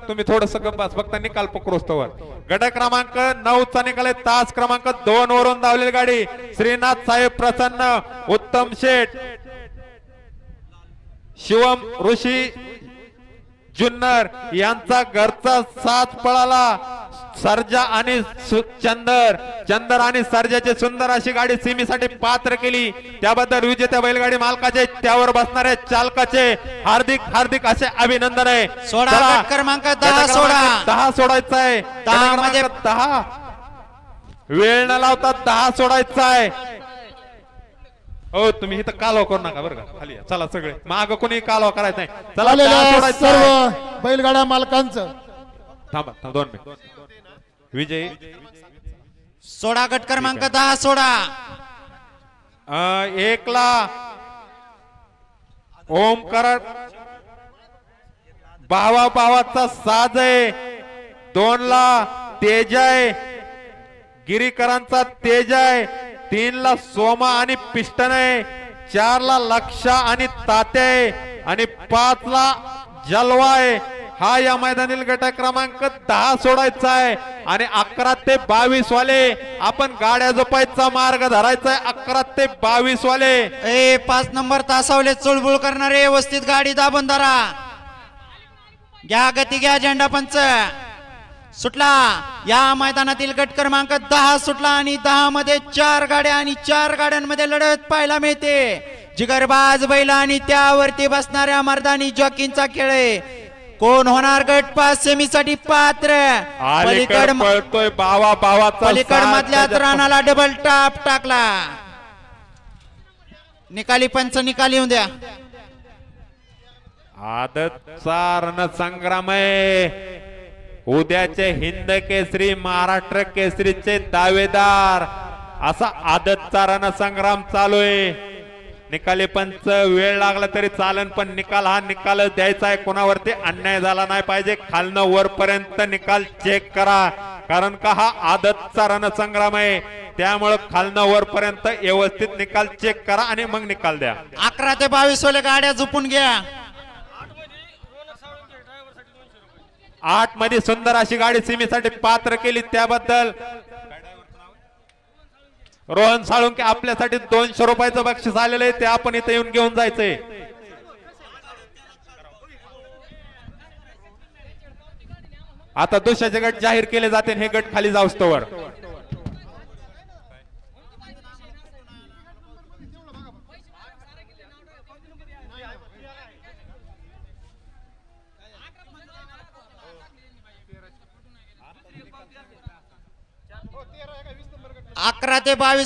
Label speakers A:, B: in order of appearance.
A: तुम्ही थोडस गप्पास फक्त निकाल पकडोस्तवर गट क्रमांक 9 चा निकाल आहे तास क्रमांक 2 वरून धावलेली गाडी श्रीनाथ साहेब प्रसन्न उत्तम शेठ शिवम ऋषी जुन्नर यांचा घरचा साथ पळाला सर्जा आणि चंदर आणि सर्जाची सुंदर अशी गाडी सीमेसाठी पात्र केली त्याबद्दल विजेत्या बैलगाडी मालकाचे त्यावर बसणारे चालकाचे हार्दिक हार्दिक असे अभिनंदन आहे
B: क्रमांक 10
A: सोडायचा आहे 10 वेळ न लावता 10 सोडायचा आहे हो तुम्ही इथं कालवा करू नका बरं का खाली चला सगळे माग कोणी कालवा करायचं नाही चला
C: सर्व बैलगाड्या मालकांचं
A: थांबा 2 मिनिट विजय
B: सोडा गट क्रमांक 10 सोडा
A: एकला ओमकार भावाचा साज आहे 2 ला तेज आहे गिरीकरांचा तेज आहे 3 ला सोमा आणि पिस्टन आहे 4 ला लक्षा आणि तात्या आहे आणि 5 ला जलवा आहे हा या मैदानातील गट क्रमांक 10 सोडायचा आहे आणि 11 ते 22 वाले आपण गाड्या जपायचा मार्ग धरायचा आहे 11 ते 22 वाले
B: 5 नंबर तासावले चुळबुळ करणारे व्यवस्थित गाडी दाबून धरा घ्या गती घ्या झेंडा पंच सुटला या मैदानातील गट क्रमांक 10 सुटला आणि 10 मध्ये 4 गाड्या आणि 4 गाड्यांमध्ये लढत पाहायला मिळते जिगरबाज बैल आणि त्यावरती बसणाऱ्या मर्दानी जॉकींचा खेळ आहे कोण होणार गट पास सेमीसाठी पात्र
A: पलीकड पळतोय
B: पलीकड मधल्या रानाला डबल टाप टाकला निकाली पंच निकाल येऊन द्या
A: आदतचा रणसंग्राम आहे उद्याचे हिंद केसरी महाराष्ट्र केसरीचे दावेदार असा आदतचा रणसंग्राम चालू आहे निकाली पंच वेळ लागला तरी चालन पण निकाल हा निकाल द्यायचा आहे कोणावरती अन्याय झाला नाही पाहिजे खालनं वरपर्यंत निकाल चेक करा कारण का हा आदतचा रणसंग्राम आहे त्यामुळे खालनं वरपर्यंत व्यवस्थित निकाल चेक करा आणि मग निकाल द्या
B: 11 ते 22 वाले गाड्या झोपून घ्या
A: 8 मध्ये सुंदर अशी गाडी सीमेसाठी पात्र केली त्याबद्दल रोहन साळुंके आपल्यासाठी 200 रुपयाचं बक्षीस आलेलं आहे ते आपण इथे येऊन घेऊन जायचंय आता दुसऱ्याचे गट जाहीर केले जाते हे गट खाली जाऊस्तोवर
B: अकरा ते 22